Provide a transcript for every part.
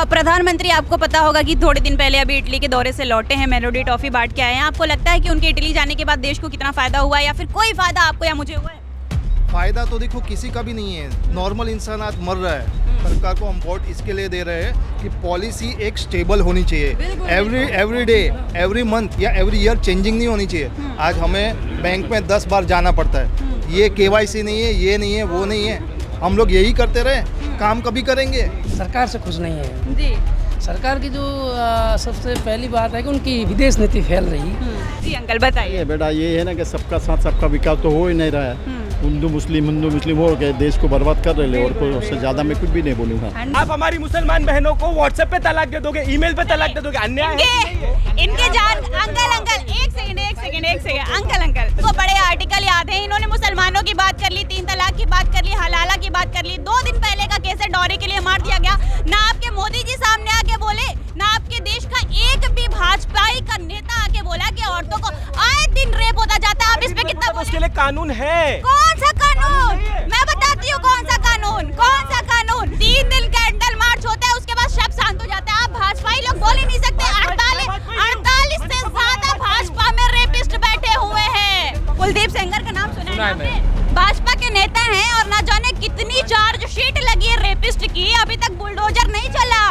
प्रधानमंत्री आपको पता होगा कि थोड़े दिन पहले अभी इटली के दौरे से लौटे हैं, मेलोडी टॉफी बांट के आए हैं। आपको लगता है कि उनके इटली जाने के बाद देश को कितना फायदा हुआ है या फिर कोई फायदा आपको या मुझे हुआ है? फायदा तो देखो किसी का भी नहीं है। नॉर्मल इंसान आज मर रहा है। सरकार को हम वोट इसके लिए दे रहे हैं कि पॉलिसी एक स्टेबल होनी चाहिए। एवरी डे, एवरी मंथ या एवरी ईयर चेंजिंग नहीं होनी चाहिए। आज हमें बैंक में 10 बार जाना पड़ता है। ये KYC नहीं है, ये नहीं है, वो नहीं है। हम लोग यही करते रहे, काम कभी करेंगे? सरकार से खुश नहीं है जी। सरकार की जो सबसे पहली बात है कि उनकी विदेश नीति फैल रही। जी अंकल बताइए। बेटा ये है ना कि सबका साथ सबका विकास तो हो ही नहीं रहा है। हिंदू मुस्लिम हो गए, देश को बर्बाद कर रहे हैं। और कोई उससे ज्यादा मैं कुछ भी नहीं बोलूँगा। आप हमारी मुसलमान बहनों को व्हाट्सएप पे तलाक दे दोगे, ईमेल पे तलाक दे दोगे, अन्याय है। इनके जान अंकल एक सेकंड अंकल को बड़े आर्टिकल याद है। इन्होंने मुसलमानों की बात कर ली, 3 तलाक की बात कर ली, हलाला की बात कर ली। 2 दिन पहले का केस है, डॉरी के लिए मार दिया गया। ना आपके मोदी जी सामने आके बोले, ना आपके देश का एक भी भाजपाई का नेता आके बोला कि औरतों को आए दिन रेप होता जाता है। आप इस पे कितना बोले? उसके लिए कानून है। कौन सा कानून? मैं बताती हूँ कौन सा कानून। 3 दिन कैंडल मार्च होता है, उसके बाद सब शांत हो जाता है। आप भाजपाई लोग बोल ही नहीं सकते। 48 से ज्यादा भाजपा में रेपिस्ट बैठे हुए हैं। कुलदीप सेंगर का नाम सुना है आपने? भाजपा के नेता हैं और ना जाने कितनी चार्जशीट लगी है रेपिस्ट की, अभी तक बुलडोजर नहीं चला।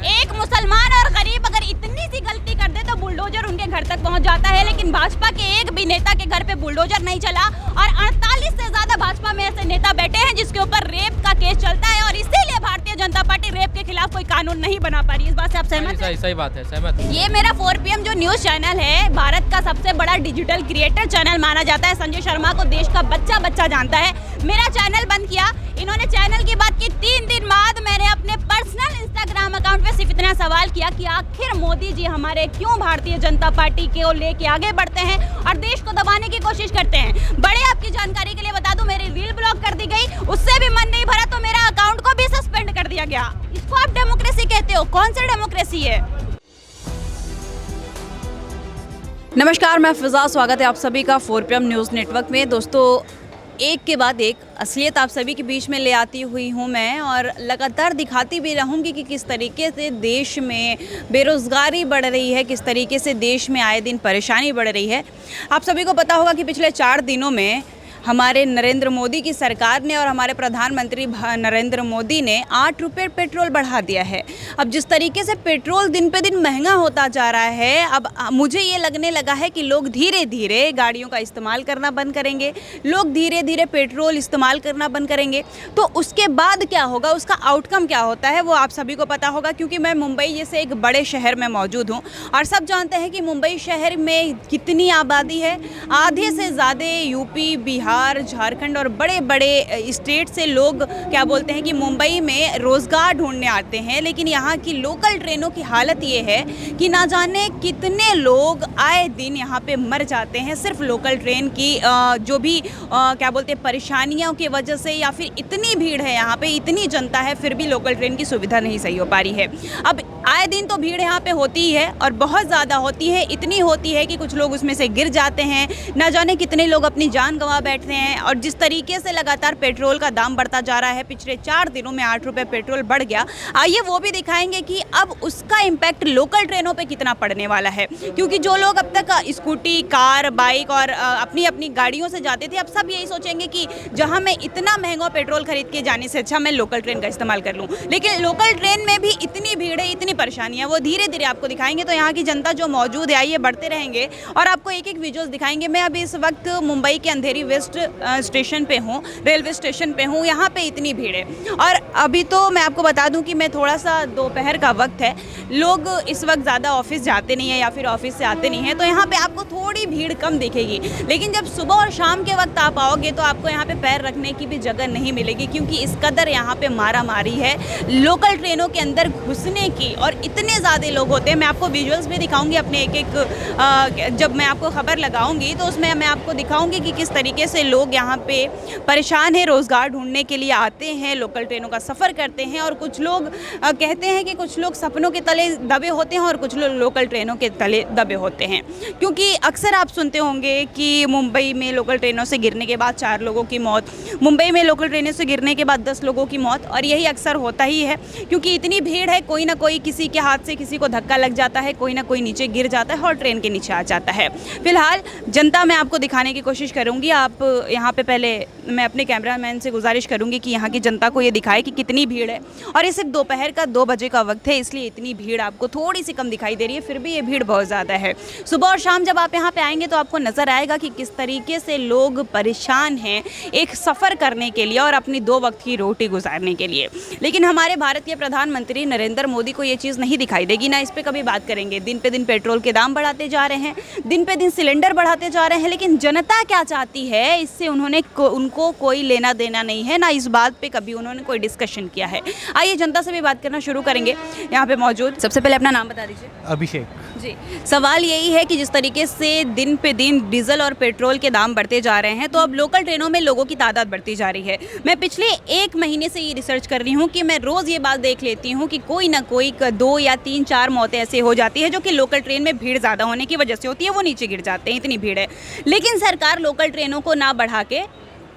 एक मुसलमान और गरीब अगर इतनी सी गलती कर दे तो बुलडोजर उनके घर तक पहुंच जाता है, लेकिन भाजपा के एक भी नेता के घर पे बुलडोजर नहीं चला। और 48 से ज्यादा भाजपा में ऐसे नेता बैठे हैं जिसके ऊपर रेप का केस चलता है, और इसीलिए भारतीय जनता पार्टी रेप के खिलाफ कोई कानून नहीं बना पा रही। इस बात से आप सहमत हैं? सही बात है, सहमत। ये मेरा 4 PM जो न्यूज चैनल है, भारत का सबसे बड़ा डिजिटल क्रिएटर चैनल माना जाता है। संजय शर्मा को देश का बच्चा जानता है। मेरा चैनल बंद किया, इन्होंने चैनल की बात की। 3 दिन बाद मैंने अपने पर्सनल इंस्टाग्राम अकाउंट पे सिर्फ इतना सवाल किया कि आखिर मोदी जी हमारे क्यों भारतीय जनता पार्टी को लेके आगे बढ़ते हैं और देश को दबाने की कोशिश करते हैं। बड़े आपकी जानकारी के लिए बता दूं, मेरी रील ब्लॉक कर दी गई, उससे भी मन नहीं भरा तो मेरा अकाउंट को भी सस्पेंड कर दिया गया। इसको आप डेमोक्रेसी कहते हो? कौन सा डेमोक्रेसी है? नमस्कार, मैं फिजा, स्वागत है आप सभी का 4 PM न्यूज़ नेटवर्क में। दोस्तों, एक के बाद एक असलियत आप सभी के बीच में ले आती हुई हूँ मैं, और लगातार दिखाती भी रहूँगी कि किस तरीके से देश में बेरोज़गारी बढ़ रही है, किस तरीके से देश में आए दिन परेशानी बढ़ रही है। आप सभी को पता होगा कि पिछले 4 दिनों में हमारे नरेंद्र मोदी की सरकार ने और हमारे प्रधानमंत्री नरेंद्र मोदी ने 8 रुपये पेट्रोल बढ़ा दिया है। अब जिस तरीके से पेट्रोल दिन पे दिन महंगा होता जा रहा है, अब मुझे ये लगने लगा है कि लोग धीरे धीरे गाड़ियों का इस्तेमाल करना बंद करेंगे, लोग धीरे धीरे पेट्रोल इस्तेमाल करना बंद करेंगे। तो उसके बाद क्या होगा, उसका आउटकम क्या होता है, वो आप सभी को पता होगा, क्योंकि मैं मुंबई जैसे एक बड़े शहर में मौजूद हूँ और सब जानते हैं कि मुंबई शहर में कितनी आबादी है। आधे से ज़्यादा यूपी, बिहार, झारखंड और बड़े बड़े स्टेट से लोग क्या बोलते हैं कि मुंबई में रोज़गार ढूंढने आते हैं। लेकिन यहाँ की लोकल ट्रेनों की हालत ये है कि ना जाने कितने लोग आए दिन यहाँ पे मर जाते हैं सिर्फ लोकल ट्रेन की जो भी क्या बोलते हैं परेशानियों की वजह से, या फिर इतनी भीड़ है यहाँ पे, इतनी जनता है, फिर भी लोकल ट्रेन की सुविधा नहीं सही हो पा रही है। अब आए दिन तो भीड़ यहाँ पे होती ही है और बहुत ज़्यादा होती है, इतनी होती है कि कुछ लोग उसमें से गिर जाते हैं, ना जाने कितने लोग अपनी जान गंवा बैठते हैं। और जिस तरीके से लगातार पेट्रोल का दाम बढ़ता जा रहा है, पिछले 4 दिनों में 8 रुपये पेट्रोल बढ़ गया। आइए वो भी दिखाएंगे कि अब उसका इम्पैक्ट लोकल ट्रेनों पे कितना पड़ने वाला है, क्योंकि जो लोग अब तक स्कूटी, कार, बाइक और अपनी अपनी गाड़ियों से जाते थे, अब सब यही सोचेंगे कि जहां मैं इतना महंगा पेट्रोल खरीद के जाने से अच्छा मैं लोकल ट्रेन का इस्तेमाल कर लूं। लेकिन लोकल ट्रेन में भी इतनी भीड़ है, इतनी परेशानियां, वो धीरे धीरे आपको दिखाएंगे। तो यहाँ की जनता जो मौजूद है, आइए बढ़ते रहेंगे और आपको एक एक विजुअल्स दिखाएंगे। मैं अभी इस वक्त मुंबई के अंधेरी वेस्ट स्टेशन पे हूँ, रेलवे स्टेशन पे हूँ। यहाँ पे इतनी भीड़ है और अभी तो मैं आपको बता दूं कि मैं थोड़ा सा दोपहर का वक्त है, लोग इस वक्त ज़्यादा ऑफिस जाते नहीं है या फिर ऑफिस से आते नहीं है, तो यहाँ पे आपको थोड़ी भीड़ कम दिखेगी। लेकिन जब सुबह और शाम के वक्त आप आओगे तो आपको यहाँ पे पैर रखने की भी जगह नहीं मिलेगी, क्योंकि इस कदर यहाँ पे मारा मारी है लोकल ट्रेनों के अंदर घुसने की और इतने ज़्यादा लोग होते हैं। मैं आपको विजुअल्स भी दिखाऊंगी अपने एक जब मैं आपको खबर लगाऊंगी तो उसमें मैं आपको दिखाऊंगी कि किस तरीके से लोग यहाँ पे परेशान हैं, रोज़गार ढूंढने के लिए आते हैं, लोकल ट्रेनों का सफ़र करते हैं। और कुछ लोग कहते हैं कि कुछ लोग सपनों के तले दबे होते हैं और कुछ लोग लोकल ट्रेनों के तले दबे होते हैं। क्योंकि अक्सर आप सुनते होंगे कि मुंबई में लोकल ट्रेनों से गिरने के बाद 4 लोगों की मौत, मुंबई में लोकल ट्रेनों से गिरने के बाद 10 लोगों की मौत, और यही अक्सर होता ही है क्योंकि इतनी भीड़ है, कोई ना कोई किसी के हाथ से किसी को धक्का लग जाता है, कोई ना कोई नीचे गिर जाता है और ट्रेन के नीचे आ जाता है। फिलहाल जनता मैं आपको दिखाने की कोशिश करूँगी। आप यहाँ पे पहले मैं अपने कैमरामैन से गुजारिश करूँगी कि यहाँ की जनता को ये दिखाए कि कितनी भीड़ है। और ये सिर्फ दोपहर का 2 बजे का वक्त है, इसलिए इतनी भीड़ आपको थोड़ी सी कम दिखाई दे रही है, फिर भी ये भीड़ बहुत ज़्यादा है। सुबह और शाम जब आप यहाँ पे आएंगे तो आपको नज़र आएगा कि किस तरीके से लोग परेशान हैं एक सफ़र करने के लिए और अपनी 2 वक्त की रोटी गुजारने के लिए। लेकिन हमारे भारत के प्रधानमंत्री नरेंद्र मोदी को ये चीज़ नहीं दिखाई देगी, ना इस पर कभी बात करेंगे। दिन पे दिन पेट्रोल के दाम बढ़ाते जा रहे हैं, दिन पे दिन सिलेंडर बढ़ाते जा रहे हैं, लेकिन जनता क्या चाहती है इससे उनको कोई लेना देना नहीं है, ना इस बात पे कभी उन्होंने कोई डिस्कशन किया है। आइए जनता से भी बात करना शुरू करेंगे। यहाँ पे मौजूद, सबसे पहले अपना नाम बता दीजिए। अभिषेक जी, सवाल यही है कि जिस तरीके से दिन पे दिन डीजल और पेट्रोल के दाम बढ़ते जा रहे हैं तो अब लोकल ट्रेनों में लोगों की तादाद बढ़ती जा रही है। मैं पिछले 1 महीने से ये रिसर्च कर रही हूँ कि मैं रोज़ ये बात देख लेती हूँ कि कोई ना कोई 2 या 3-4 मौतें ऐसे हो जाती है जो कि लोकल ट्रेन में भीड़ ज़्यादा होने की वजह से होती है, वो नीचे गिर जाते हैं, इतनी भीड़ है। लेकिन सरकार लोकल ट्रेनों को ना बढ़ा के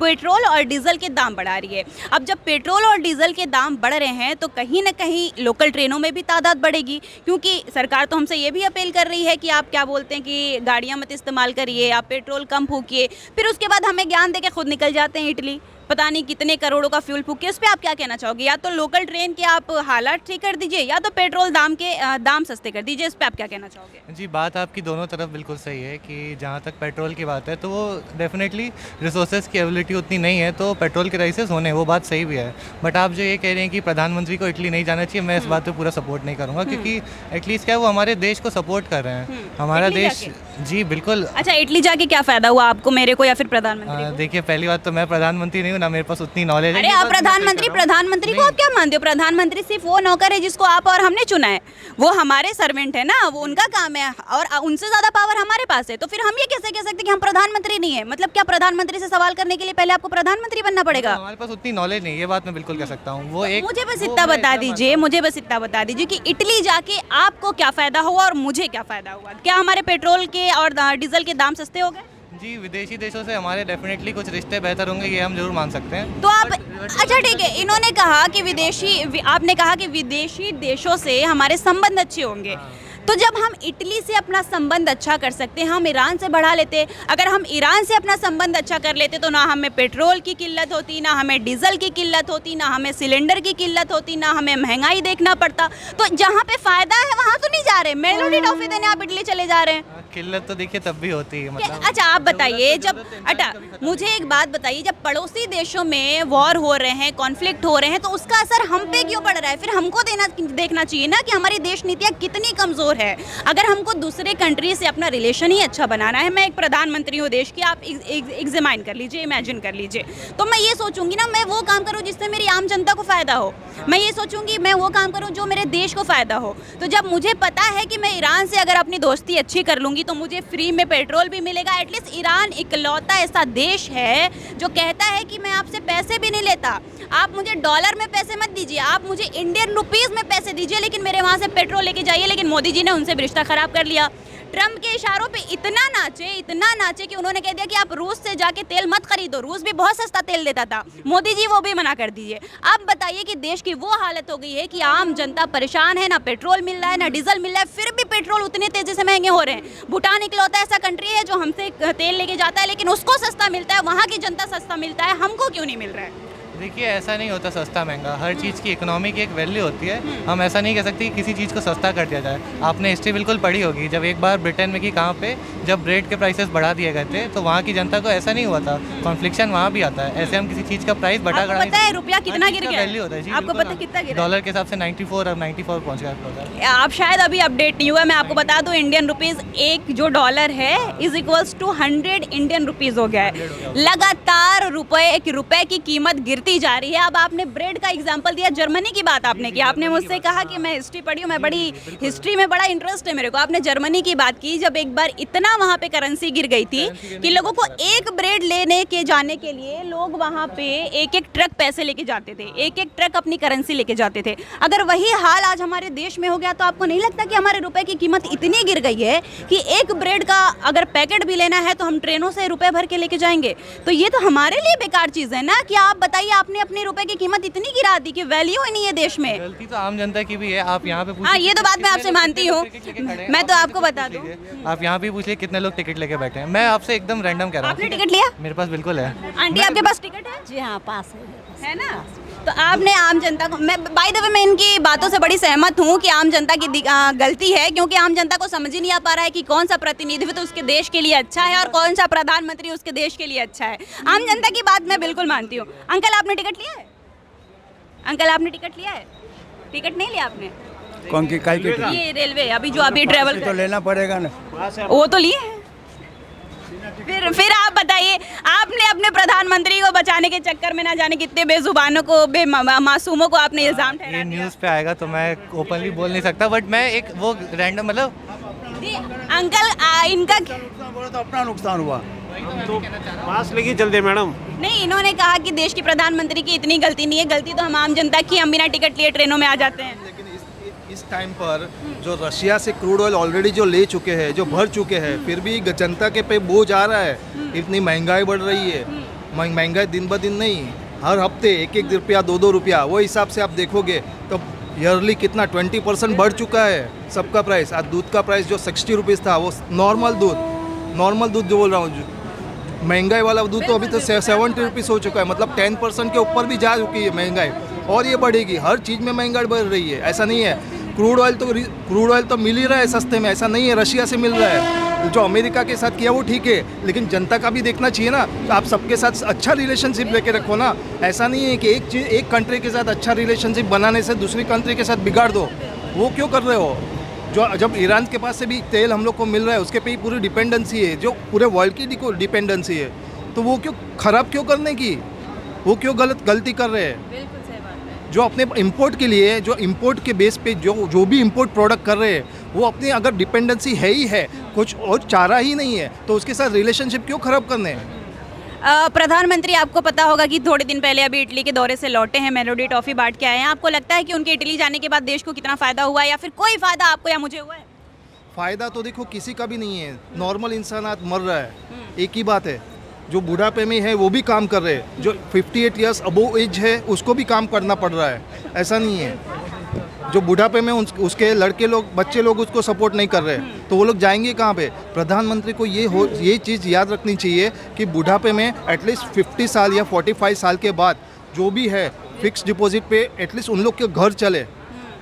पेट्रोल और डीजल के दाम बढ़ा रही है। अब जब पेट्रोल और डीजल के दाम बढ़ रहे हैं तो कहीं ना कहीं लोकल ट्रेनों में भी तादाद बढ़ेगी, क्योंकि सरकार तो हमसे ये भी अपील कर रही है कि आप क्या बोलते हैं कि गाड़ियां मत इस्तेमाल करिए, आप पेट्रोल कम फूकिए। फिर उसके बाद हमें ज्ञान दे के खुद निकल जाते हैं इटली, पता नहीं कितने करोड़ों का फ्यूल फूके। उस पर आप क्या कहना चाहोगे? या तो लोकल ट्रेन के आप हालात ठीक कर दीजिए या तो पेट्रोल दाम सस्ते कर दीजिए, इस पर आप क्या कहना चाहोगे? जी, बात आपकी दोनों तरफ बिल्कुल सही है कि जहाँ तक पेट्रोल की बात है तो वो डेफिनेटली रिसोर्सेज की एबिलिटी उतनी नहीं है तो पेट्रोल के प्राइसेस होने, वो बात सही भी है। बट आप जो ये कह रहे हैं कि प्रधानमंत्री को इटली नहीं जाना चाहिए, मैं इस बात पे पूरा सपोर्ट नहीं करूँगा, क्योंकि एटलीस्ट क्या वो हमारे देश को सपोर्ट कर रहे हैं, हमारा देश। जी बिल्कुल। अच्छा, इटली जाके क्या फ़ायदा हुआ आपको, मेरे को या फिर प्रधानमंत्री को? देखिए, पहली बात तो मैं प्रधानमंत्री नहीं हूँ, ना मेरे पास उतनी नॉलेज है। अरे आप प्रधानमंत्री को आप क्या मानते हो? प्रधानमंत्री सिर्फ वो नौकर है जिसको आप और हमने चुना है, वो हमारे सर्वेंट है ना, वो उनका काम है और उनसे ज़्यादा पावर हमारे पास है। तो फिर हम ये कैसे कह सकते कि हम प्रधानमंत्री नहीं है? मतलब क्या प्रधानमंत्री से सवाल करने के लिए पहले आपको प्रधानमंत्री बनना पड़ेगा? हमारे पास उतनी नॉलेज नहीं, ये बात मैं बिल्कुल कह सकता हूँ। वो एक मुझे बस इतना बता दीजिए कि इटली जाके आपको क्या फ़ायदा हुआ और मुझे क्या फ़ायदा हुआ? क्या हमारे पेट्रोल के और डीजल के दाम सस्ते हो गए? जी, विदेशी देशों से हमारे डेफिनेटली कुछ रिश्ते बेहतर होंगे, ये हम जरूर मान सकते हैं। तो आप अच्छा ठीक है, इन्होंने कहा कि आपने कहा कि विदेशी देशों से हमारे संबंध अच्छे होंगे, तो जब हम इटली से अपना संबंध अच्छा कर सकते हैं, हम ईरान से बढ़ा लेते। अगर हम ईरान से अपना संबंध अच्छा कर लेते तो ना हमें पेट्रोल की किल्लत होती, ना हमें डीजल की किल्लत होती, ना हमें सिलेंडर की किल्लत होती, ना हमें महंगाई देखना पड़ता। तो जहाँ पे फ़ायदा है वहाँ तो नहीं जा रहे, मेलोडी टॉफी देने आप इटली चले जा रहे हैं। किल्लत तो देखिए तब भी होती है, मतलब। अच्छा आप बताइए, मुझे एक बात बताइए, जब पड़ोसी देशों में वॉर हो रहे हैं, कॉन्फ्लिक्ट हो रहे हैं, तो उसका असर हम पे क्यों पड़ रहा है? फिर हमको देखना चाहिए ना कि हमारी देश नीतियाँ कितनी कमज़ोर है। अगर हमको दूसरे कंट्री से अपना रिलेशन ही अच्छा बनाना है, मैं एक प्रधानमंत्री हूँ देश की, आप एग्जामाइन कर लीजिए, इमेजिन कर लीजिए, तो मैं ये सोचूंगी ना, मैं वो काम करूँ जिससे मेरी आम जनता को फ़ायदा हो। मैं ये सोचूंगी मैं वो काम करूँ जो मेरे देश को फ़ायदा हो। तो जब मुझे पता है कि मैं ईरान से अगर अपनी दोस्ती अच्छी कर लूँगी तो मुझे फ्री में पेट्रोल भी मिलेगा। एटलीस्ट ईरान इकलौता ऐसा देश है जो कहता है कि मैं आपसे पैसे भी नहीं लेता, आप मुझे डॉलर में पैसे मत दीजिए, आप मुझे इंडियन रुपीज़ में पैसे दीजिए, लेकिन मेरे वहाँ से पेट्रोल लेके जाइए। लेकिन मोदी जी ने उनसे भी रिश्ता ख़राब कर लिया। ट्रम्प के इशारों पे इतना नाचे कि उन्होंने कह दिया कि आप रूस से जाके तेल मत खरीदो, रूस भी बहुत सस्ता तेल देता था, मोदी जी वो भी मना कर दीजिए। अब बताइए कि देश की वो हालत हो गई है कि आम जनता परेशान है, ना पेट्रोल मिल रहा है ना डीजल मिल रहा है, फिर भी पेट्रोल उतने तेजी से महंगे हो रहे हैं। भूटान इकलौता ऐसा कंट्री है जो हमसे तेल लेके जाता है लेकिन उसको सस्ता मिलता है, वहाँ की जनता सस्ता मिलता है, हमको क्यों नहीं मिल रहा है? देखिए, ऐसा नहीं होता सस्ता महंगा, हर चीज़ की इकोनॉमी की एक वैल्यू होती है। हम ऐसा नहीं कह सकते कि किसी चीज़ को सस्ता कर दिया जाए। आपने हिस्ट्री बिल्कुल पढ़ी होगी, जब एक बार ब्रिटेन में कि कहाँ पे जब ब्रेड के प्राइसेस बढ़ा दिए गए थे तो वहाँ की जनता को ऐसा नहीं हुआ था, कॉन्फ्लिक्शन वहाँ भी आता है। ऐसे हम किसी चीज़ का प्राइस बढ़ा पता है रुपया कितना गिर गया? वैल्यू होता है जी, आपको पता है कितना गिरा? डॉलर के हिसाब से 94 और 94 पहुँच गया। आप शायद अभी अपडेट नहीं हुआ, मैं आपको बता दूं, इंडियन रुपीज़ एक जो डॉलर है is equals to 100 Indian rupees हो गया है। लगातार रुपए की कीमत गिरती बढ़ती जा रही है। अब आपने ब्रेड का एग्जांपल दिया, जर्मनी की बात आपने की, आपने मुझसे कहा कि मैं हिस्ट्री पढ़ी हूँ, मैं बड़ी हिस्ट्री में बड़ा इंटरेस्ट है मेरे को। आपने जर्मनी की बात की, जब एक बार इतना वहाँ पे करेंसी गिर गई थी कि लोगों को एक ब्रेड लेने के जाने के लिए लोग वहाँ पे एक एक ट्रक पैसे लेके जाते थे, एक एक ट्रक अपनी करेंसी लेके जाते थे। अगर वही हाल आज हमारे देश में हो गया तो आपको नहीं लगता कि हमारे रुपए की कीमत इतनी गिर गई है कि एक ब्रेड का अगर पैकेट भी लेना है तो हम ट्रेनों से रुपए भर के लेके जाएंगे? तो ये तो हमारे लिए बेकार चीज़ है ना कि आप बताइए, आपने अपने रुपए की कीमत इतनी गिरा दी कि वैल्यू ही नहीं है देश में। गलती तो आम जनता की भी है। आप यहाँ पे हाँ, ये तो बात मैं आपसे मानती हूँ। मैं तो आपको बता दूँ, आप यहाँ भी पूछिए कितने लोग टिकट लेके बैठे हैं। मैं आपसे एकदम रैंडम कह रहा आपने हूँ। टिकट लिया? मेरे पास बिल्कुल है। आंटी आपके पास टिकट है? जी हाँ, पास है ना? तो आपने आम जनता को, मैं बाय द वे मैं इनकी बातों से बड़ी सहमत हूँ कि आम जनता की गलती है, क्योंकि आम जनता को समझ ही नहीं आ पा रहा है कि कौन सा प्रतिनिधित्व तो उसके देश के लिए अच्छा है और कौन सा प्रधानमंत्री उसके देश के लिए अच्छा है। आम जनता की बात मैं बिल्कुल मानती हूँ। अंकल आपने टिकट लिया है? अंकल आपने टिकट लिया है? टिकट नहीं लिया आपने? कौन की काई की ये रेलवे अभी जो अभी ट्रेवल तो लेना पड़ेगा ना। वो तो लिए है। फिर आप बताइए, आपने अपने प्रधानमंत्री को बचाने के चक्कर में ना जाने कितने बेजुबानों को, मासूमों को आपने इल्जाम ठहरा ये दिया। न्यूज़ पे आएगा तो मैं ओपनली बोल नहीं सकता, बट मैं एक वो रैंडम मतलब जी, अंकल इनका तो अपना नुकसान हुआ। पास लेके चलते मैडम। नहीं, इन्होंने कहा कि देश की प्रधानमंत्री की इतनी गलती नहीं है, गलती तो हम आम जनता की, हम बिना टिकट लिए ट्रेनों में आ जाते हैं। लेकिन इस टाइम पर जो रशिया से क्रूड ऑयल ऑलरेडी जो ले चुके हैं, जो भर चुके हैं, फिर भी जनता के पे बोझ आ रहा है। इतनी महंगाई बढ़ रही है, महंगाई दिन ब दिन नहीं, हर हफ्ते 1-1 रुपया 2-2 रुपया, वो हिसाब से आप देखोगे तो ईयरली कितना 20% बढ़ चुका है सबका प्राइस। आज दूध का प्राइस जो 60 रुपीज़ था, वो नॉर्मल दूध जो बोल रहा हूँ, महंगाई वाला दूध तो अभी तो 70 रुपीज़ हो चुका है। मतलब 10% के ऊपर भी जा चुकी है महंगाई, और ये बढ़ेगी। हर चीज़ में महंगाई बढ़ रही है। ऐसा नहीं है क्रूड ऑयल तो मिल ही रहा है सस्ते में, ऐसा नहीं है रशिया से मिल रहा है। जो अमेरिका के साथ किया वो ठीक है, लेकिन जनता का भी देखना चाहिए ना। आप सबके साथ अच्छा रिलेशनशिप लेके रखो ना। ऐसा नहीं है कि एक कंट्री के साथ अच्छा रिलेशनशिप बनाने से दूसरी कंट्री के साथ बिगाड़ दो। वो क्यों कर रहे हो? जब ईरान के पास से भी तेल हम लोग को मिल रहा है, उसके पे ही पूरी डिपेंडेंसी है, जो पूरे वर्ल्ड की डिपेंडेंसी है, तो वो क्यों खराब क्यों करने की? वो क्यों गलती कर रहे हैं? जो अपने इंपोर्ट के लिए, जो इंपोर्ट के बेस पे जो भी इंपोर्ट प्रोडक्ट कर रहे हैं, वो अपनी अगर डिपेंडेंसी है ही है, कुछ और चारा ही नहीं है, तो उसके साथ रिलेशनशिप क्यों खराब करने हैं? प्रधानमंत्री, आपको पता होगा कि थोड़े दिन पहले अभी इटली के दौरे से लौटे हैं, मेलोडी टॉफी बांट के आए हैं। आपको लगता है कि उनके इटली जाने के बाद देश को कितना फ़ायदा हुआ है, या फिर कोई फ़ायदा आपको या मुझे हुआ है? फ़ायदा तो देखो किसी का भी नहीं है। नॉर्मल इंसान आज मर रहा है, एक ही बात है। जो बुढ़ापे में है वो भी काम कर रहे हैं, जो 58 ईयर्स अबोव एज है उसको भी काम करना पड़ रहा है। ऐसा नहीं है जो बुढ़ापे में उसके लड़के लोग, बच्चे लोग उसको सपोर्ट नहीं कर रहे, तो वो लोग जाएंगे कहाँ पे? प्रधानमंत्री को ये चीज़ याद रखनी चाहिए कि बुढ़ापे में एटलीस्ट 50 साल या 45 साल के बाद जो भी है फिक्स डिपॉजिट पे एटलीस्ट उन लोग के घर चले।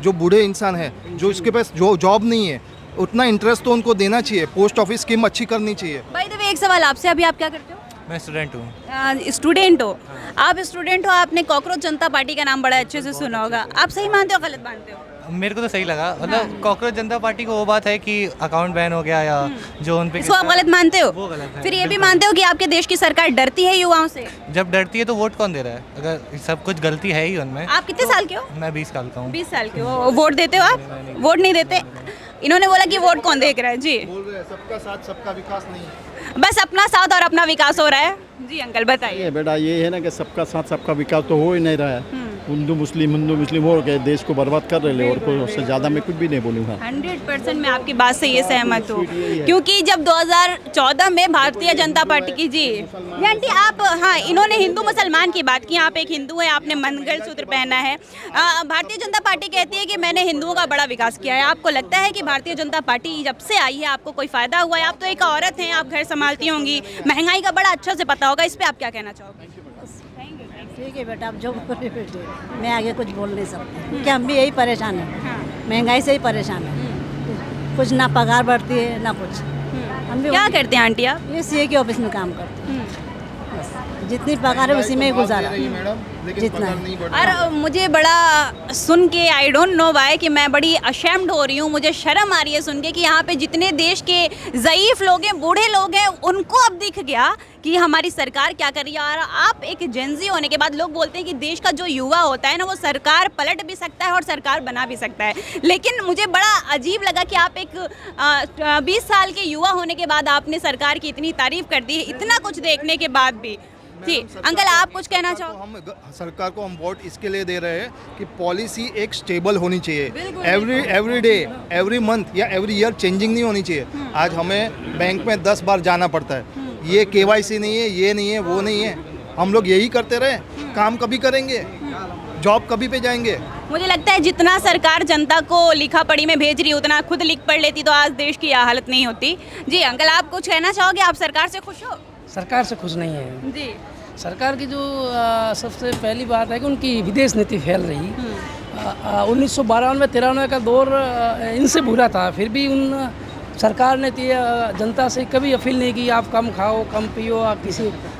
जो बूढ़े इंसान है, जो इसके पास जो जॉब नहीं है, उतना इंटरेस्ट तो उनको देना चाहिए। पोस्ट ऑफिस स्कीम अच्छी करनी चाहिए। बाय द वे, एक सवाल आपसे, अभी आप क्या करते हो? मैं स्टूडेंट हूँ। स्टूडेंट हो आप? स्टूडेंट हो, आपने कॉकरोच जनता पार्टी का नाम बड़ा अच्छे से सुना होगा। आप सही मानते हो, गलत मानते हो? मेरे को तो सही लगा। मतलब कॉकरोच जनता पार्टी को वो बात है कि अकाउंट बैन हो गया, या जो उन पे इसको आप गलत मानते हो? वो गलत है। फिर ये भी मानते हो कि आपके देश की सरकार डरती है युवाओं से? जब डरती है तो वोट कौन दे रहा है? अगर सब कुछ गलती है ही उनमें। आप कितने साल के हो? मैं 20 साल का हूँ। 20 साल के हो। वोट देते हो आप? वोट नहीं देते? इन्होंने बोला कि वोट कौन देख रहा है। जी, बोल रहे हैं सबका साथ सबका विकास नहीं है, बस अपना साथ और अपना विकास हो रहा है। जी अंकल बताइए। ये बेटा ये है ना कि सबका साथ सबका विकास तो हो ही नहीं रहा है। हिंदू मुस्लिम हो गए, देश को बर्बाद कर रहे हैं, और कोई उससे ज़्यादा मैं कुछ भी नहीं बोलूँगा। 100% मैं आपकी बात से ये सहमत हूँ, क्योंकि जब 2014 में भारतीय जनता पार्टी की, जी आंटी आप, हाँ, इन्होंने हिंदू मुसलमान की बात की। आप एक हिंदू है, आपने मंगलसूत्र पहना है। भारतीय जनता पार्टी कहती है कि मैंने हिंदुओं का बड़ा विकास किया है। आपको लगता है कि भारतीय जनता पार्टी जब से आई है आपको कोई फ़ायदा हुआ है? आप तो एक औरत हैं, आप घर संभालती होंगी, महंगाई का बड़ा अच्छा से पता होगा, इस पर आप क्या कहना चाहोगे? ठीक है बेटा, आप जो बोले बेटे, मैं आगे कुछ बोल नहीं सकती, क्योंकि हम भी यही परेशान हैं। महंगाई से ही परेशान है। कुछ ना पगार बढ़ती है ना कुछ। हम भी क्या करते हैं आंटी आप? ये सीए के ऑफिस में काम करते हैं। बस जितनी पगार है उसी में ही गुजारा। मैडम लेकिन जितना पगार है। नहीं बढ़ रहा। और मुझे बड़ा सुन के आई डोंट नो वाई कि मैं बड़ी अशेम्ड हो रही हूँ, मुझे शर्म आ रही है सुन के कि यहाँ पे जितने देश के ज़ईफ़ लोग हैं, बूढ़े लोग हैं, उनको अब दिख गया कि हमारी सरकार क्या कर रही है। और आप एक जेंजी होने के बाद लोग बोलते हैं कि देश का जो युवा होता है ना, वो सरकार पलट भी सकता है और सरकार बना भी सकता है। लेकिन मुझे बड़ा अजीब लगा कि आप एक 20 साल के युवा होने के बाद आपने सरकार की इतनी तारीफ कर दी है, इतना कुछ देखने के बाद भी। जी अंकल, आप कुछ कहना चाहो? हम सरकार को हम वोट इसके लिए दे रहे हैं कि पॉलिसी एक स्टेबल होनी चाहिए। एवरी डे, एवरी मंथ या एवरी ईयर चेंजिंग नहीं होनी चाहिए। आज हमें बैंक में 10 बार जाना पड़ता है, ये KYC नहीं है, ये नहीं है, वो नहीं है। हम लोग यही करते रहे, काम कभी करेंगे, जॉब कभी पे जाएंगे। मुझे लगता है जितना सरकार जनता को लिखा पढ़ी में भेज रही है, उतना खुद लिख पढ़ लेती तो आज देश की यह हालत नहीं होती। जी अंकल, आप कुछ कहना चाहोगे? आप सरकार से खुश हो? सरकार से खुश नहीं है। जी सरकार की जो सबसे पहली बात है कि उनकी विदेश नीति फैल रही। 1992-93 का दौर इनसे बुरा था, फिर भी उन सरकार ने जनता से कभी अपील नहीं की आप कम खाओ, कम पियो, आप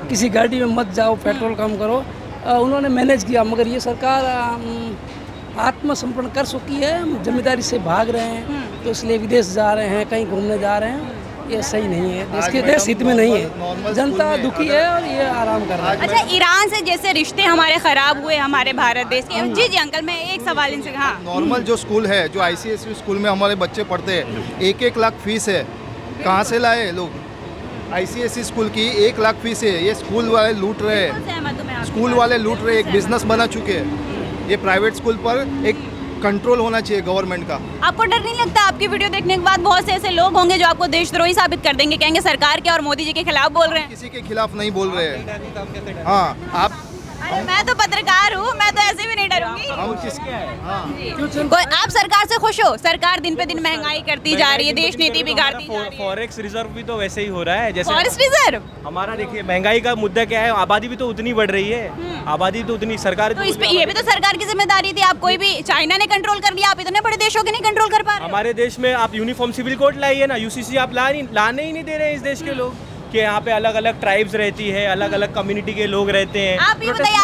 किसी गाड़ी में मत जाओ, पेट्रोल कम करो। उन्होंने मैनेज किया, मगर ये सरकार आत्मसमर्पण कर चुकी है, जिम्मेदारी से भाग रहे हैं, तो इसलिए विदेश जा रहे हैं, कहीं घूमने जा रहे हैं। ये सही नहीं है, देश के देश हित में नहीं है, जनता दुखी है और ये आराम कर रहा है। अच्छा, ईरान से जैसे रिश्ते हमारे खराब हुए हमारे भारत देश के। जी जी अंकल, मैं एक सवाल इनसे, हाँ नॉर्मल जो स्कूल है, जो ICSE स्कूल में हमारे बच्चे पढ़ते हैं, 1-1 लाख फीस है। कहाँ से लाए लोग? ICSE स्कूल की 1 लाख फीस है। ये स्कूल वाले लूट रहे हैं, सहमत हूं मैं आपकी स्कूल बात वाले से। लूट रहे हैं, एक बिजनेस बना चुके हैं। ये प्राइवेट स्कूल पर एक कंट्रोल होना चाहिए गवर्नमेंट का। आपको डर नहीं लगता? आपकी वीडियो देखने के बाद बहुत से ऐसे लोग होंगे जो आपको देशद्रोही साबित कर देंगे, कहेंगे सरकार के और मोदी जी के खिलाफ बोल रहे हैं। किसी के खिलाफ नहीं बोल रहे हैं। हाँ, आप अरे मैं तो पत्रकार हूँ, मैं तो ऐसे भी नहीं डरूंगी। हम किसके हाँ आप सरकार से खुश हो? सरकार दिन पे दिन महंगाई करती जा रही है, देश नीति बिगाड़ती जा रही है। फॉरेक्स रिजर्व भी तो वैसे ही हो रहा है जैसे फॉरेस्ट रिजर्व हमारा। देखिए महंगाई का मुद्दा क्या है, आबादी भी तो उतनी बढ़ रही है, आबादी तो उतनी, सरकार तो इस पे ये भी तो सरकार की जिम्मेदारी थी। आप कोई भी, चाइना ने कंट्रोल कर लिया, आप इतने बड़े देशों के नहीं कंट्रोल कर पा रहे। हमारे देश में आप यूनिफॉर्म सिविल कोड लाइए ना, UCC आप लाने ही नहीं दे रहे हैं इस देश के लोग, कि यहाँ पे अलग अलग ट्राइब्स रहती है, अलग अलग कम्युनिटी के लोग रहते हैं। आप ये बताइए,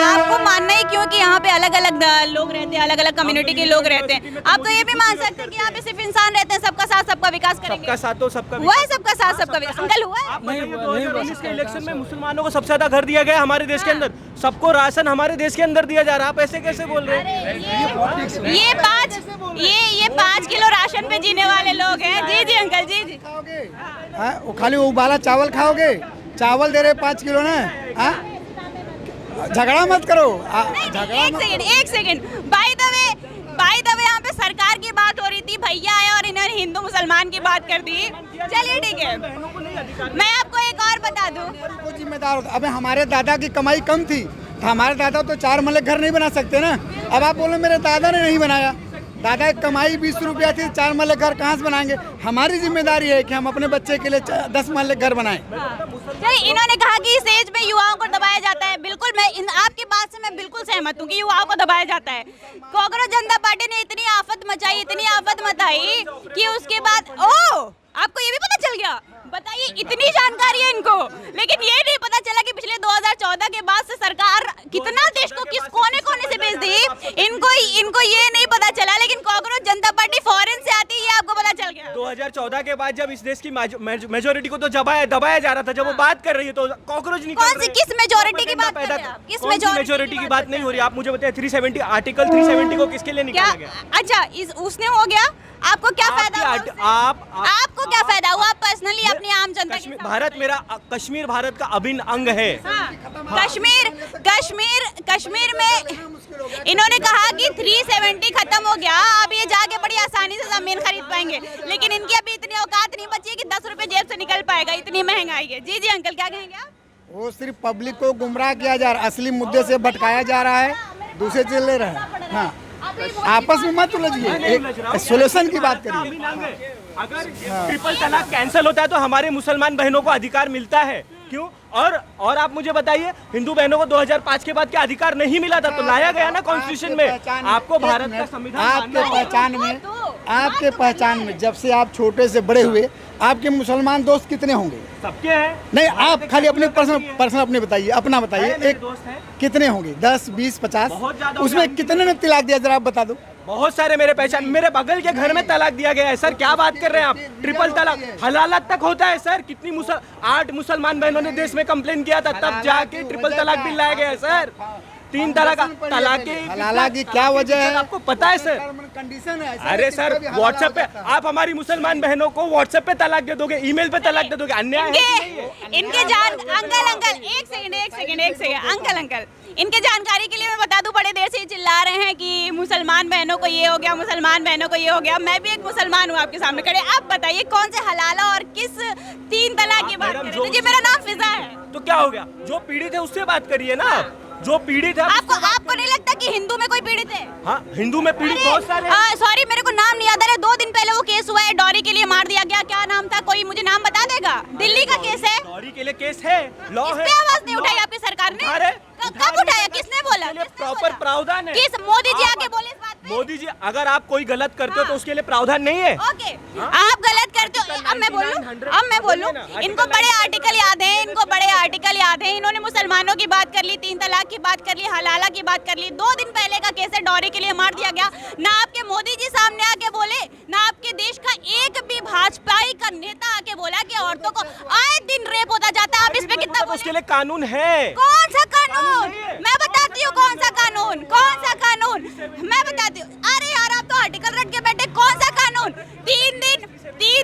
आपको मानना ही क्यों कि यहाँ पे अलग अलग लोग रहते हैं, अलग अलग कम्युनिटी के लोग रहते हैं? आप तो ये भी मान सकते हैं कि यहाँ पे सिर्फ इंसान रहते हैं, सबका साथ सबका विकास करेंगे। सबका साथ तो सबका हुआ है, सबका साथ सबका विकास अंकल हुआ है? आप बताइए, 2019 के इलेक्शन में मुसलमानों को सबसे ज्यादा घर दिया गया हमारे देश के अंदर, सबको राशन हमारे देश के अंदर दिया जा रहा है। आप ऐसे कैसे बोल रहे हैं? ये 5 किलो राशन पे जीने वाले लोग हैं। जी जी अंकल, जी जी। हाँ, वो खाली उबाला चावल खाओगे? चावल दे रहे 5 किलो ना। हाँ, झगड़ा मत करो। एक सेकंड बाय द वे यहाँ पे सरकार की बात हो रही थी, भैया आए और इन्होंने हिंदू मुसलमान की बात कर दी। चलिए ठीक है, मैं आपको एक और बता दूं। को जिम्मेदार होता। अबे हमारे दादा की कमाई कम थी, तो हमारे दादा तो 4 मरले घर नहीं बना सकते ना। अब आप बोलो मेरे दादा ने नहीं बनाया, दादा की कमाई 20 रुपया थी, 4 मरले घर कहाँ से बनाएंगे? हमारी जिम्मेदारी है कि हम अपने बच्चे के लिए 10 मरले घर बनाएं। चलिए, इन्होंने कहा कि इस एज पे युवाओं को दबाया जाता है। बिल्कुल, मैं आपकी बात से मैं बिल्कुल सहमत हूँ कि युवाओं को दबाया जाता है। कांग्रेस जनता पार्टी ने इतनी आफत मचाई कि उसके बाद आपको ये भी पता चल गया? बताइए, इतनी जानकारी है इनको, लेकिन ये नहीं पता चला कि पिछले 2014 के बाद से सरकार कितना देश को किस कोने कोने से भेज दी। इनको ये नहीं पता चला, लेकिन कांग्रेस जनता पार्टी फॉरेन से आती है, ये आपको पता चल गया। 2014 के बाद जब इस देश की मेजोरिटी को तो दबाया जा रहा था, जब वो बात कर रही है तो कॉकरोच निकल रहे हैं। कौन सी, किस मेजोरिटी की बात कर रहे हैं आप? किस मेजोरिटी की बात नहीं हो रही? आप मुझे बताइए, 370 आर्टिकल 370 को किसके लिए निकाला गया? अच्छा, उसने हो गया, आपको क्या फायदा हुआ उससे? आपको क्या फायदा हुआ पर्सनली अपनी आम जनता के साथ? कश्मीर भारत का अभिन्न अंग है। कश्मीर में इन्होंने कहा कि 370 खत्म हो गया, अब ये जाके बड़ी आसानी से जमीन खरीद पाएंगे, लेकिन इनकी अभी इतनी औकात नहीं बची है कि 10 रुपए जेब से निकल पाएगा, इतनी महंगाई है। जी जी अंकल, क्या कहेंगे आप? वो सिर्फ पब्लिक को गुमराह किया जा रहा है, असली मुद्दे से भटकाया जा रहा है, दूसरे चल ले रहा है। हाँ, आपस में मत उलझिए, एक सोल्यूशन की बात करिए। अगर ट्रिपल तलाक कैंसिल होता है तो हमारे मुसलमान बहनों को अधिकार मिलता है, क्यों? और आप मुझे बताइए, हिंदू बहनों को 2005 के बाद क्या अधिकार नहीं मिला था? तो लाया गया ना कॉन्स्टिट्यूशन में। आपको भारत का संविधान आपके पहचान में आपके पहचान में जब से आप छोटे से बड़े हुए आपके मुसलमान दोस्त कितने होंगे? सबके हैं। नहीं, आप खाली अपने पर्सनल अपने बताइए, अपना बताइए। एक दोस्त हैं, कितने होंगे? 10, 20, 50? बहुत ज्यादा उसमें होंगे। कितने ने तलाक दिया जरा आप बता दो। बहुत सारे मेरे पहचान, मेरे बगल के घर में तलाक दिया गया है सर। क्या बात कर रहे हैं आप? ट्रिपल तलाक, हलालत तक होता है सर। कितनी 8 मुसलमान बहनों ने देश में कंप्लेन किया था, तब जाके ट्रिपल तलाक बिल लाया गया है सर। 3 तलाक हलाला की क्या वजह है? आपको पता है सर? कंडीशन है। अरे सर, व्हाट्सएप पे आप हमारी मुसलमान बहनों को व्हाट्सएप पे तलाक दे दोगे, ईमेल पे तलाक दे दोगे, अन्याय है कि नहीं है? इनके जान अंकल एक सेकंड अंकल इनके जानकारी के लिए मैं बता दूं, बड़े देर से चिल्ला रहे हैं कि मुसलमान बहनों को ये हो गया, मुसलमान बहनों को ये हो गया। मैं भी एक मुसलमान हूँ आपके सामने खड़े। आप बताइए कौन से हलाला और किस 3 तलाक की बात कर रहे हैं? जी, मेरा नाम फिजा है। तो क्या हो गया? जो पीड़ित है उससे बात करिए ना। जो पीड़ित है आपको नहीं लगता कि हिंदू में कोई पीड़ित है? हाँ, हिंदू में पीड़ित बहुत सारे हैं। सॉरी, मेरे को नाम नहीं याद आ रहा। 2 दिन पहले वो केस हुआ है, डॉरी के लिए मार दिया गया। क्या नाम था? कोई मुझे नाम बता देगा? दिल्ली का केस है। डॉरी के लिए केस है, लॉ है। इस पे आवाज नहीं उठाई आपकी सरकार ने? कब उठाया? किसने बोला? प्रॉपर प्रावधान है। किस मोदी जी आके बोले इस बात पे? मोदी जी, अगर आप कोई गलत करते हो तो उसके लिए प्रावधान नहीं है। ओके, आप गलत करते हो। अब मैं बोलूं इनको बड़े आर्टिकल याद हैं, इन्होंने मुसलमानों की बात कर ली, 3 तलाक की बात कर ली, हलाला की बात कर ली। 2 दिन पहले का केस है, डॉरी के लिए मार दिया गया। ना आपके मोदी जी सामने आके बोले, ना आपके देश का एक भी भाजपाई का नेता आके बोला कि औरतों को आए दिन रेप होता जाता है। आप इस पे कितना बोले? उसके लिए कानून है। कौन सा कानून? मैं बताती हूँ कौन सा कानून। मैं बताती हूँ। अरे यार, आप तो आर्टिकल रट के बैठे। कौन सा कानून? 3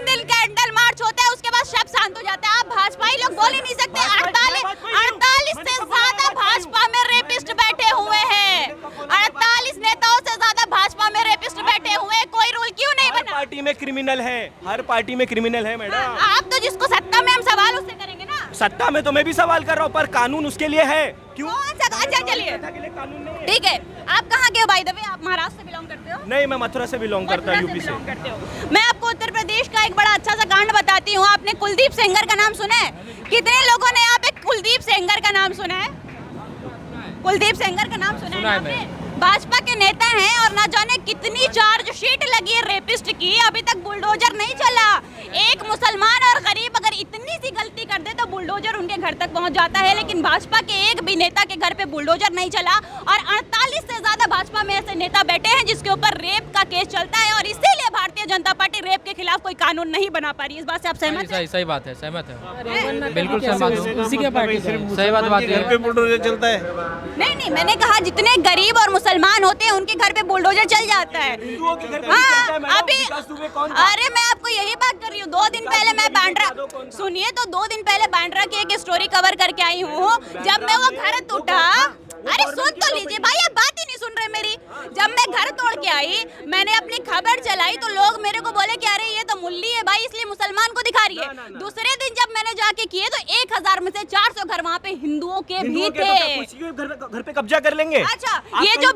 दिन कैंडल मार्च होता है, उसके बाद सब शांत हो जाता है। आप भाजपाई लोग बोल ही नहीं सकते। 48 से ज्यादा भाजपा में रेपिस्ट बैठे हुए हैं। 48 नेताओं से ज्यादा भाजपा में रेपिस्ट बैठे हुए हैं। कोई रूल क्यों नहीं बना? पार्टी में क्रिमिनल है, हर पार्टी में क्रिमिनल है मैडम। आप तो जिसको सत्ता में हम सवाल उससे करेंगे ना। सत्ता में तो मैं भी सवाल कर रहा हूँ, पर कानून उसके लिए है। क्यों? अच्छा, चलिए कानून नहीं है। ठीक है। आप कहाँ के हो बाय द वे? आप महाराष्ट्र से बिलोंग करते हो? नहीं, मैं मथुरा से बिलोंग करता हूँ, यूपी से। मैं आपको उत्तर प्रदेश का एक बड़ा अच्छा सा कांड बताती हूँ। आपने कुलदीप सेंगर का नाम सुना है? कितने लोगों ने यहाँ पे कुलदीप सेंगर का नाम सुना है? कुलदीप सेंगर का नाम सुना है आपने? भाजपा के नेता हैं और ना जाने कितनी चार्जशीट लगी है रेपिस्ट की, अभी तक बुलडोजर नहीं चला। एक मुसलमान और गरीब अगर इतनी सी गलती कर दे तो बुलडोजर उनके घर तक पहुंच जाता है, लेकिन भाजपा के एक भी नेता के घर पे बुलडोजर नहीं चला। और 48 से ज्यादा भाजपा में ऐसे नेता बैठे हैं जिसके ऊपर रेप का केस चलता है, और इसीलिए भारतीय जनता पार्टी रेप के खिलाफ कोई कानून नहीं बना पा रही है। इस बात से आप सहमत हैं? सही बात है, सहमत है, बिल्कुल सहमत। उसी के पार्टी सही बात है। बुलडोजर चलता है। नहीं, मैंने कहा जितने गरीब और मुसलमान होते हैं उनके घर पे बुलडोजर चल जाता है। हाँ, अभी अरे मैं आपको यही बात कर रही हूँ। 2 दिन पहले मैं बांद्रा, सुनिए तो 2 दिन पहले बांद्रा की एक स्टोरी कवर करके आई हूँ। जब मैं वो घर टूटा, अरे सुन तो लीजिए भाई, आप बात ही नहीं सुन रहे मेरी। जब मैं घर तोड़ के आई, मैंने अपनी खबर चलाई तो लोग मेरे को बोले कि अरे ये तो मुल्ली है भाई, इसलिए मुसलमान को दिखा रही है। दूसरे दिन जब मैंने जाके किए तो 1000 में से 400 घर वहाँ पे हिंदुओं के भी थे। घर पे कब्जा कर लेंगे। अच्छा, ये जो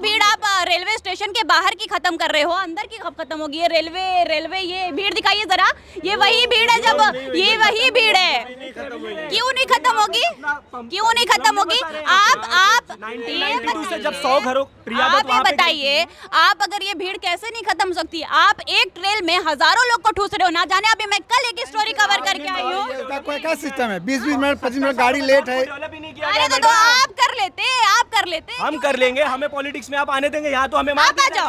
भीड़ आप रेलवे स्टेशन के बाहर की खत्म कर रहे हो, अंदर की कब खत्म होगी? ये रेलवे ये भीड़ दिखाइए जरा। ये वही भीड़ है, ये वही भीड़ है। क्यों नहीं खत्म होगी? आप से जब 100 घरों आप ये बताइए, आप अगर ये भीड़ कैसे नहीं खत्म हो सकती? आप एक ट्रेन में हजारों लोग को ठूस रहे हो। ना जाने अभी मैं कल एक स्टोरी कवर करके आई हूँ। कोई क्या सिस्टम है? 20 मिनट 25 मिनट गाड़ी लेट है। अरे तो आप कर लेते। हम कर लेंगे, हमें पॉलिटिक्स में आप आने देंगे? यहाँ तो हमें आप आ जाओ।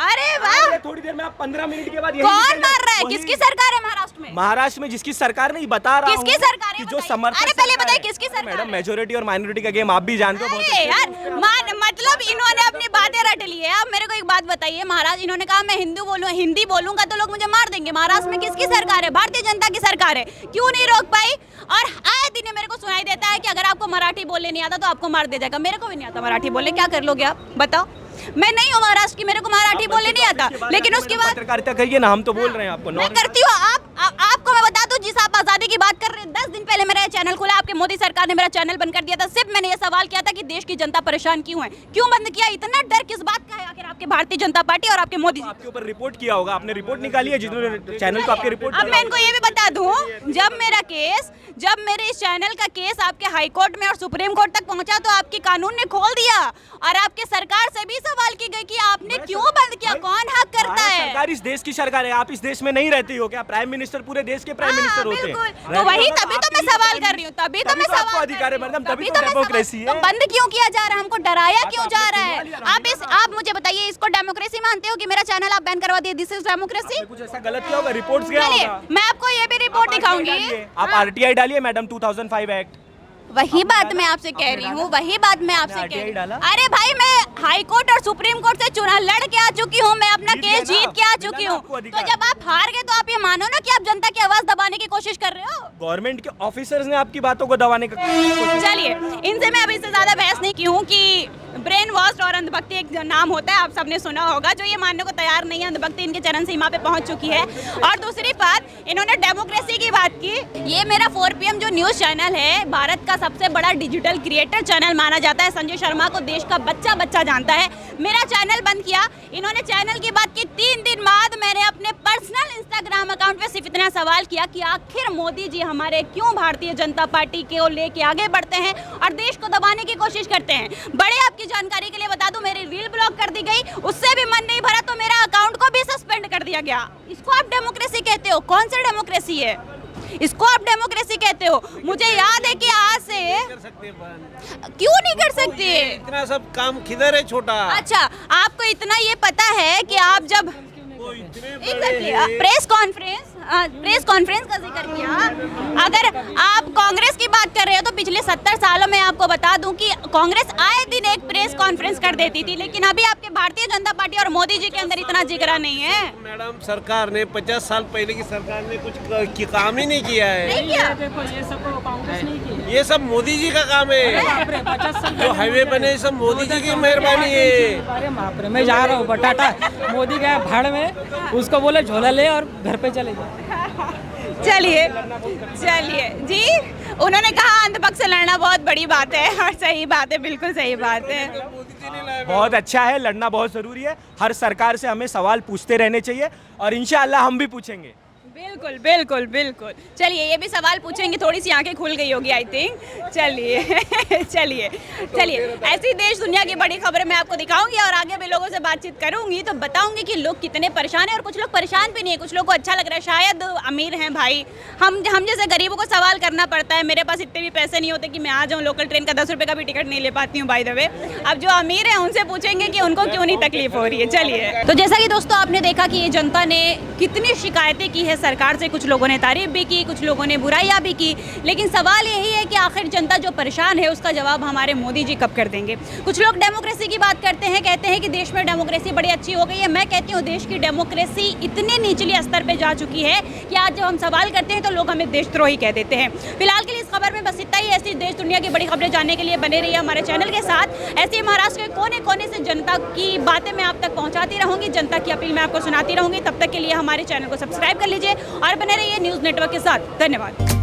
अरे वाह, थोड़ी देर में आप 15 मिनट के बाद कौन मार रहा है? किसकी सरकार है महाराष्ट्र में? महाराष्ट्र में जिसकी सरकार नहीं बता रहा हूँ। किसकी सरकार है? जो समर्थक। अरे पहले बताइए किसकी सरकार? मैडम, मेजोरिटी और माइनॉरिटी का गेम आप भी जानते हो। यार मतलब इन्होंने अपनी बातें रट ली है। अब मेरे को एक बात बताइए, महाराज इन्होंने कहा मैं हिंदी बोलूंगा तो लोग मुझे मार देंगे। महाराष्ट्र में किसकी सरकार है? भारतीय जनता की सरकार है। क्यों नहीं रोक पाई? और आए दिन मेरे को सुनाई देता है कि अगर आपको मराठी बोलने नहीं आता तो आपको मार दिया जाएगा। मेरे को भी नहीं आता मराठी बोलने, क्या कर लोगे आप बताओ? मैं नहीं हूँ महाराष्ट्र की, मेरे को मराठी बोलने नहीं आता, लेकिन उसके बाद पत्रकारिता करिए ना, हम तो बोल रहे हैं आपको। मैं करती हूँ। आपको मैं बता दूं, जिस आप आजादी की बात कर रहे हैं, 10 दिन पहले मेरा ये चैनल खुला, आपके मोदी सरकार ने मेरा चैनल बंद कर दिया था। सिर्फ मैंने ये सवाल किया था कि देश की जनता परेशान क्यों है, क्यों बंद किया? इतना डर किस बात का है आखिर आपके भारतीय जनता पार्टी और आपके मोदी जी? आपके ऊपर रिपोर्ट किया होगा, आपने रिपोर्ट निकाली है जिन्होंने चैनल को आपके रिपोर्ट? अब मैं इनको ये भी बता दूं, जब मेरे इस चैनल का केस आपके हाई कोर्ट में और सुप्रीम कोर्ट तक पहुंचा तो आपकी कानून ने खोल दिया और आपके सरकार से भी सवाल की गई कि आपने क्यों बंद किया, कौन हक करता है? सरकार इस देश की सरकार है, आप इस देश में नहीं रहती हो क्या? प्राइम मिनिस्टर पूरे देश के प्राइम मिनिस्टर होते हैं। बिल्कुल, तो वही तभी तो मैं सवाल कर रही हूँ, तभी तो मैं सवाल अधिकार है मैडम, तभी तो तो डेमोक्रेसी तो है। बंद क्यों किया जा रहा है? हमको डराया क्यों जा रहा है? आप मुझे बताइए, इसको डेमोक्रेसी मानते हो कि मेरा चैनल आप बैन करवा दिए? This is democracy? कुछ ऐसा गलत किया होगा, रिपोर्ट्स गया होगा। मैं आपको ये भी रिपोर्ट दिखाऊंगी। आप आरटीआई डालिए मैडम, 2005 एक्ट। वही बात मैं आपसे कह रही हूँ, वही बात मैं आपसे कह रही हूँ। अरे भाई, मैं हाई कोर्ट और सुप्रीम कोर्ट से चुनाव लड़ के आ चुकी हूँ, मैं अपना केस जीत के आ चुकी हूँ। तो जब आप हार गए तो आप ये मानो ना कि आप जनता की आवाज दबाने की कोशिश कर रहे हो। गवर्नमेंट के ऑफिसर्स ने आपकी बातों को दबाने का चलिए, इनसे मैं अब इससे ज्यादा बहस नहीं की हूँ कि ब्रेन वॉश और अंधभक्ति एक नाम होता है, आप सबने सुना होगा। जो ये मानने को तैयार नहीं है, अंधभक्ति इनके चरण सीमा पे पहुंच चुकी है। और दूसरी बात, इन्होंने डेमोक्रेसी की बात की। ये मेरा 4 PM जो न्यूज चैनल है, भारत का सबसे बड़ा डिजिटल क्रिएटर चैनल माना जाता है। संजय शर्मा को देश का बच्चा जानता है। मेरा चैनल बंद किया, इन्होंने चैनल की बात की। 3 दिन बाद मैंने अपने पर्सनल इंस्टाग्राम अकाउंट पे सिर्फ इतना सवाल किया कि आखिर मोदी जी हमारे क्यों भारतीय जनता पार्टी को लेके आगे बढ़ते हैं और देश को दबाने की कोशिश करते हैं। बड़े आपकी जानकारी के लिए बता दूं, मेरी रील ब्लॉक कर दी गई, उससे भी मन नहीं भरा तो मेरा अकाउंट को भी सस्पेंड कर दिया गया। इसको आप डेमोक्रेसी कहते हो? कौन सी डेमोक्रेसी है? इसको आप डेमोक्रेसी कहते हो? मुझे याद है कि आज से क्यों नहीं कर सकते? इतना सब काम किधर है छोटा? अच्छा, आपको इतना ये पता है कि आप जब प्रेस कॉन्फ्रेंस का जिक्र किया, अगर आप कांग्रेस की बात कर रहे हो तो पिछले 70 सालों में आपको बता दूं कि कांग्रेस आए दिन एक प्रेस कॉन्फ्रेंस कर देती थी, लेकिन अभी आपके भारतीय जनता पार्टी और मोदी जी के अंदर इतना जिक्र नहीं है। मैडम, सरकार ने 50 साल पहले की सरकार ने कुछ काम ही नहीं किया है। नहीं किया। देखो, ये सब कांग्रेस नहीं की, ये सब मोदी जी का काम है। जो हाईवे बने सब मोदी जी की मेहरबानी है। अरे बाप रे, मैं जा रहा हूँ बटाटा, मोदी गया भाड़ में, उसको बोले झोला ले और घर पे चले जाओ। चलिए जी, उन्होंने कहा अंधभक्त से लड़ना बहुत बड़ी बात है और सही बात है, बिल्कुल सही बात है। बहुत अच्छा है, लड़ना बहुत जरूरी है। हर सरकार से हमें सवाल पूछते रहने चाहिए और इंशाअल्लाह हम भी पूछेंगे। बिल्कुल। चलिए, ये भी सवाल पूछेंगे, थोड़ी सी आंखें खुल गई होगी आई थिंक। चलिए ऐसी देश दुनिया की बड़ी खबरें मैं आपको दिखाऊंगी और आगे भी लोगों से बातचीत करूंगी तो बताऊंगी कि लोग कितने परेशान हैं। और कुछ लोग परेशान भी नहीं है, कुछ लोग को अच्छा लग रहा है, शायद अमीर हैं भाई। हम जैसे गरीबों को सवाल करना पड़ता है। मेरे पास इतने भी पैसे नहीं होते कि मैं आ जाऊँ, लोकल ट्रेन का 10 रुपये का भी टिकट नहीं ले पाती हूँ बाय द वे। अब जो अमीर है उनसे पूछेंगे कि उनको क्यों नहीं तकलीफ हो रही है। चलिए, तो जैसा कि दोस्तों आपने देखा कि ये जनता ने कितनी शिकायतें की है सरकार से। कुछ लोगों ने तारीफ भी की, कुछ लोगों ने बुराइयां भी की, लेकिन सवाल यही है कि आखिर जनता जो परेशान है उसका जवाब हमारे मोदी जी कब कर देंगे। कुछ लोग डेमोक्रेसी की बात करते हैं, कहते हैं कि देश में डेमोक्रेसी बड़ी अच्छी हो गई है। मैं कहती हूँ देश की डेमोक्रेसी इतनी निचले स्तर पे जा चुकी है कि आज जब हम सवाल करते हैं तो लोग हमें देशद्रोही कह देते हैं। फिलहाल के लिए इस खबर में बस इतना ही। ऐसी देश दुनिया की बड़ी खबरें जानने के लिए बने रहिए हमारे चैनल के साथ। ऐसे महाराष्ट्र के कोने कोने से जनता की बातें मैं आप तक पहुँचाती रहूँगी, जनता की अपील मैं आपको सुनाती रहूँगी। तब तक के लिए हमारे चैनल को सब्सक्राइब कर लीजिए और बने रहिए न्यूज़ नेटवर्क के साथ। धन्यवाद।